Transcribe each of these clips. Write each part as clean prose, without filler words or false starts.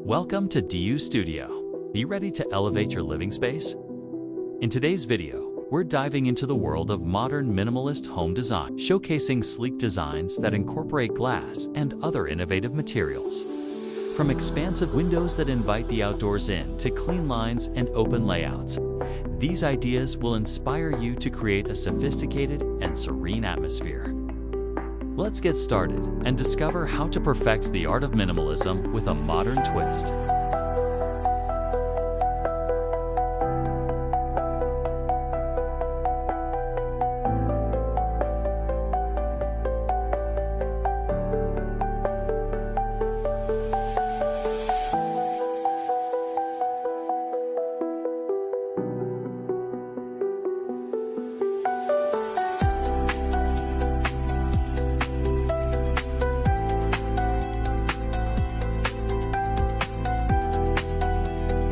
Welcome to DU Studio. Are you ready to elevate your living space? In today's video, we're diving into the world of modern minimalist home design, showcasing sleek designs that incorporate glass and other innovative materials. From expansive windows that invite the outdoors in to clean lines and open layouts, these ideas will inspire you to create a sophisticated and serene atmosphere. Let's get started and discover how to perfect the art of minimalism with a modern twist.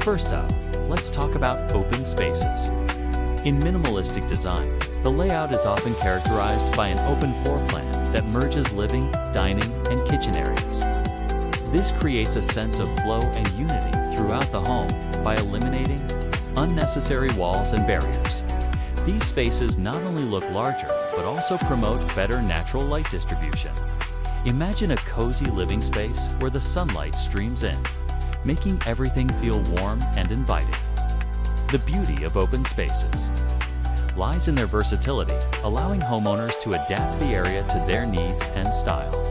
First up, let's talk about open spaces. In minimalistic design, the layout is often characterized by an open floor plan that merges living, dining, and kitchen areas. This creates a sense of flow and unity throughout the home by eliminating unnecessary walls and barriers. These spaces not only look larger, but also promote better natural light distribution. Imagine a cozy living space where the sunlight streams in, making everything feel warm and inviting. The beauty of open spaces lies in their versatility, allowing homeowners to adapt the area to their needs and style.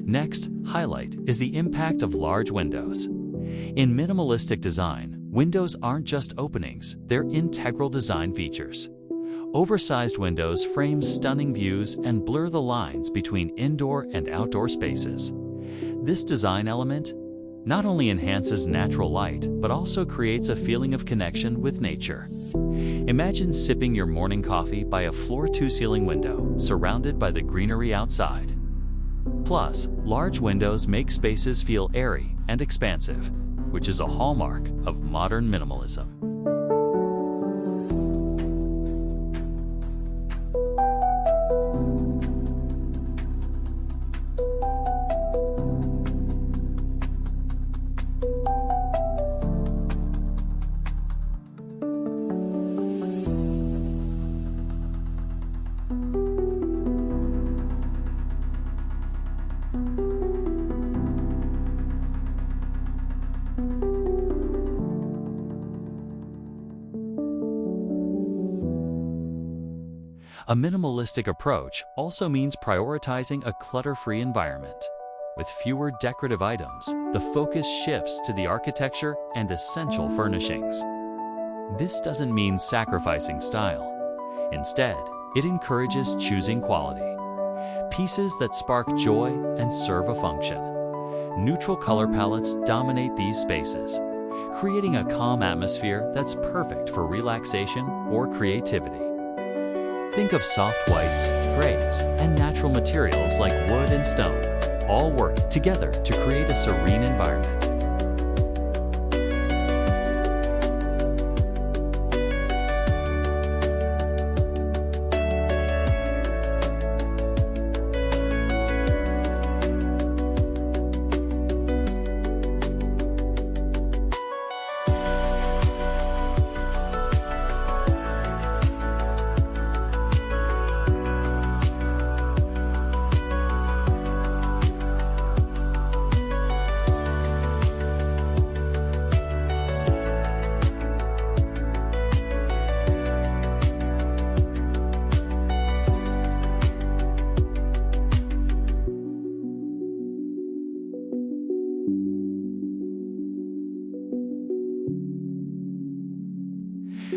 Next, highlight is the impact of large windows. In minimalistic design, windows aren't just openings, they're integral design features. Oversized windows frame stunning views and blur the lines between indoor and outdoor spaces. This design element not only enhances natural light, but also creates a feeling of connection with nature. Imagine sipping your morning coffee by a floor-to-ceiling window, surrounded by the greenery outside. Plus, large windows make spaces feel airy and expansive, which is a hallmark of modern minimalism. A minimalistic approach also means prioritizing a clutter-free environment. With fewer decorative items, the focus shifts to the architecture and essential furnishings. This doesn't mean sacrificing style. Instead, it encourages choosing quality. Pieces that spark joy and serve a function. Neutral color palettes dominate these spaces, creating a calm atmosphere that's perfect for relaxation or creativity. Think of soft whites, grays, and natural materials like wood and stone, all work together to create a serene environment.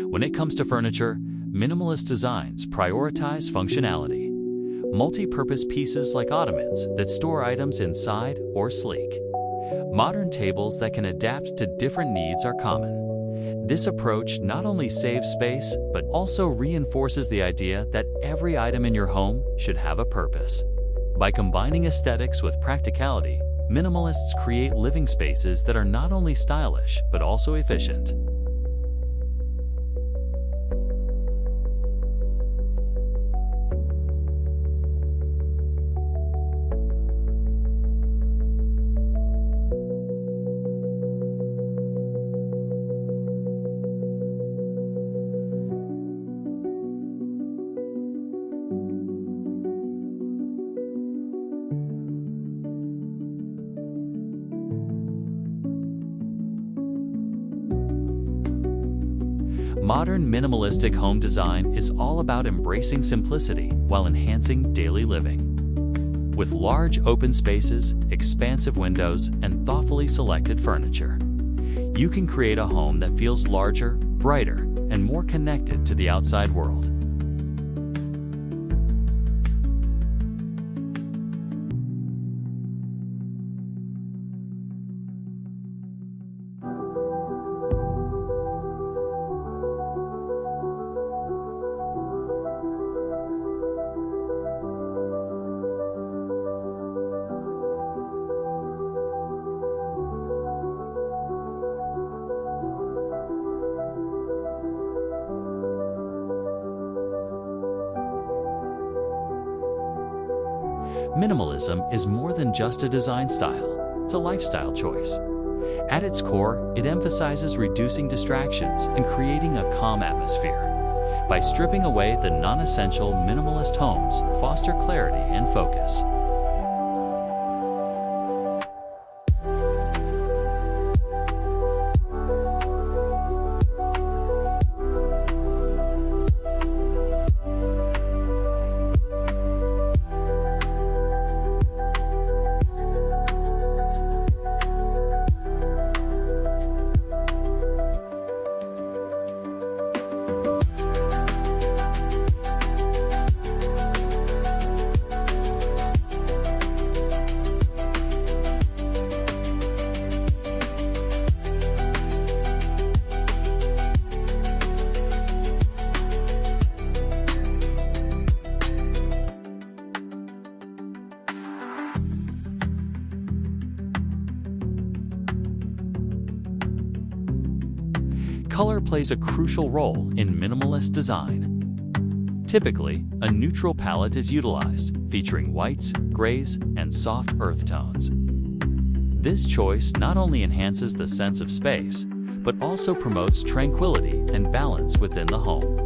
When it comes to furniture, Minimalist designs prioritize functionality. Multi-purpose pieces like ottomans that store items inside or sleek. Modern tables that can adapt to different needs are common. This approach not only saves space, but also reinforces the idea that every item in your home should have a purpose. By combining aesthetics with practicality, minimalists create living spaces that are not only stylish, but also efficient. Modern minimalistic home design is all about embracing simplicity while enhancing daily living. With large open spaces, expansive windows, and thoughtfully selected furniture, you can create a home that feels larger, brighter, and more connected to the outside world. Minimalism is more than just a design style, it's a lifestyle choice. At its core, it emphasizes reducing distractions and creating a calm atmosphere. By stripping away the non-essential, minimalist homes foster clarity and focus. Color plays a crucial role in minimalist design. Typically, a neutral palette is utilized, featuring whites, grays, and soft earth tones. This choice not only enhances the sense of space, but also promotes tranquility and balance within the home.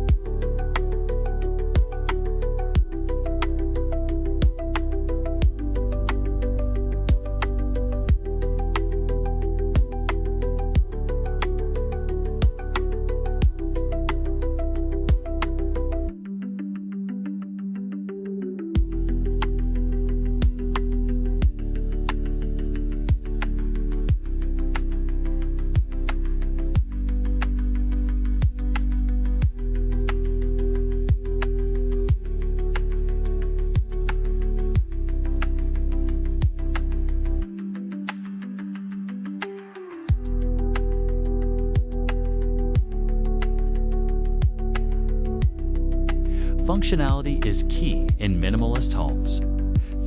Functionality is key in minimalist homes.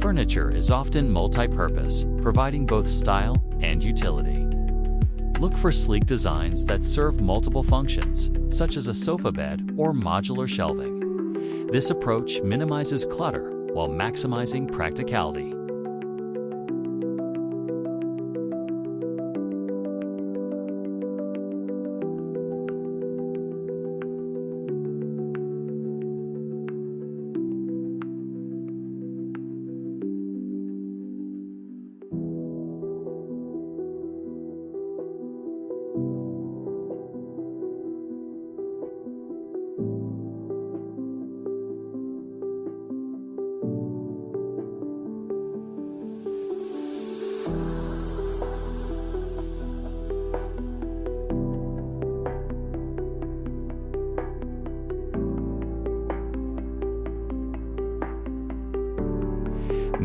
Furniture is often multi-purpose, providing both style and utility. Look for sleek designs that serve multiple functions, such as a sofa bed or modular shelving. This approach minimizes clutter while maximizing practicality.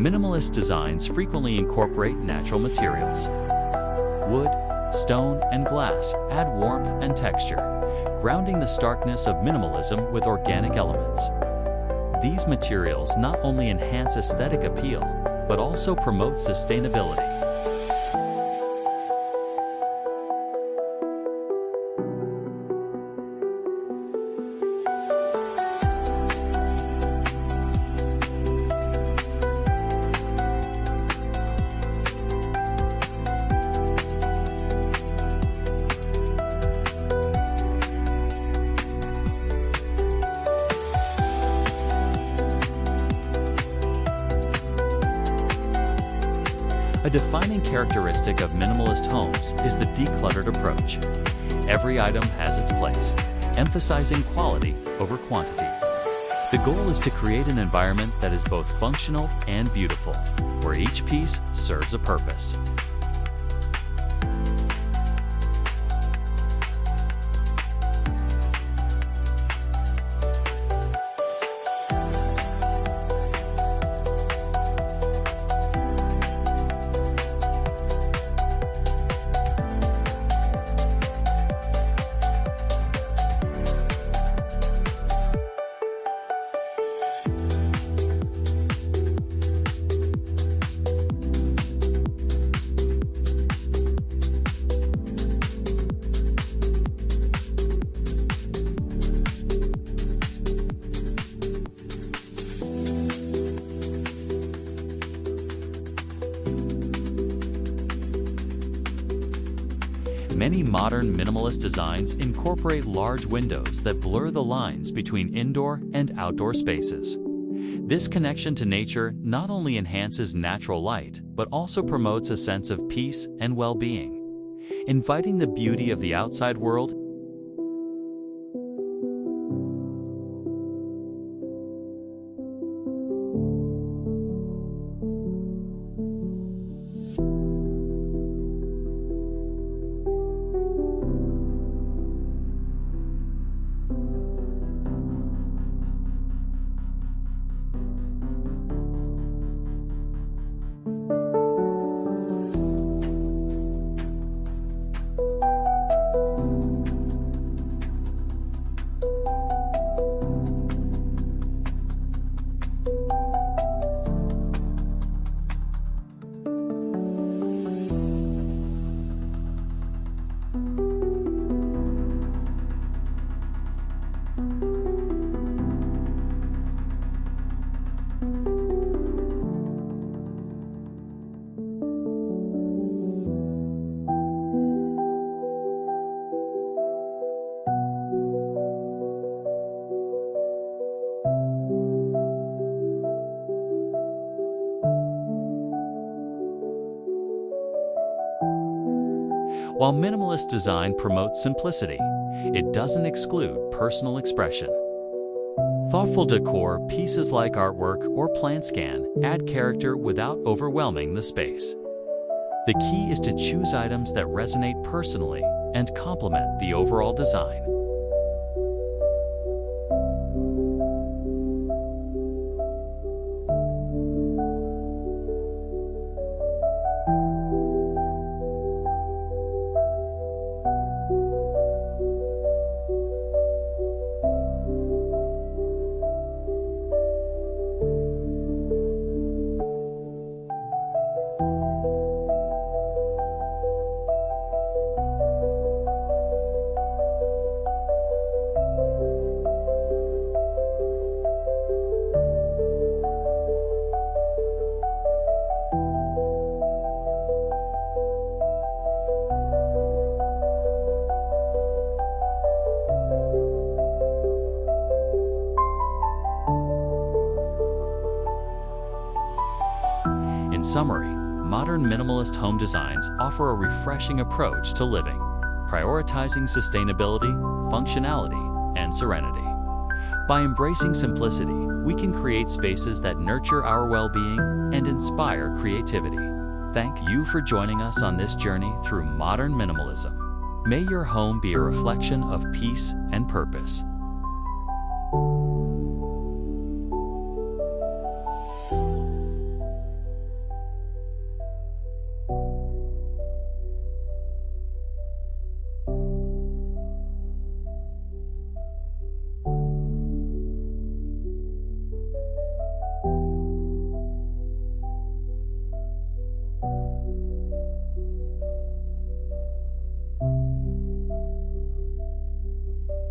Minimalist designs frequently incorporate natural materials. Wood, stone, and glass add warmth and texture, grounding the starkness of minimalism with organic elements. These materials not only enhance aesthetic appeal, but also promote sustainability. A defining characteristic of minimalist homes is the decluttered approach. Every item has its place, emphasizing quality over quantity. The goal is to create an environment that is both functional and beautiful, where each piece serves a purpose. Many modern minimalist designs incorporate large windows that blur the lines between indoor and outdoor spaces. This connection to nature not only enhances natural light, but also promotes a sense of peace and well-being, inviting the beauty of the outside world. While minimalist design promotes simplicity, it doesn't exclude personal expression. Thoughtful decor, pieces like artwork or plant scan, add character without overwhelming the space. The key is to choose items that resonate personally and complement the overall design. In summary, modern minimalist home designs offer a refreshing approach to living, prioritizing sustainability, functionality, and serenity. By embracing simplicity, we can create spaces that nurture our well-being and inspire creativity. Thank you for joining us on this journey through modern minimalism. May your home be a reflection of peace and purpose.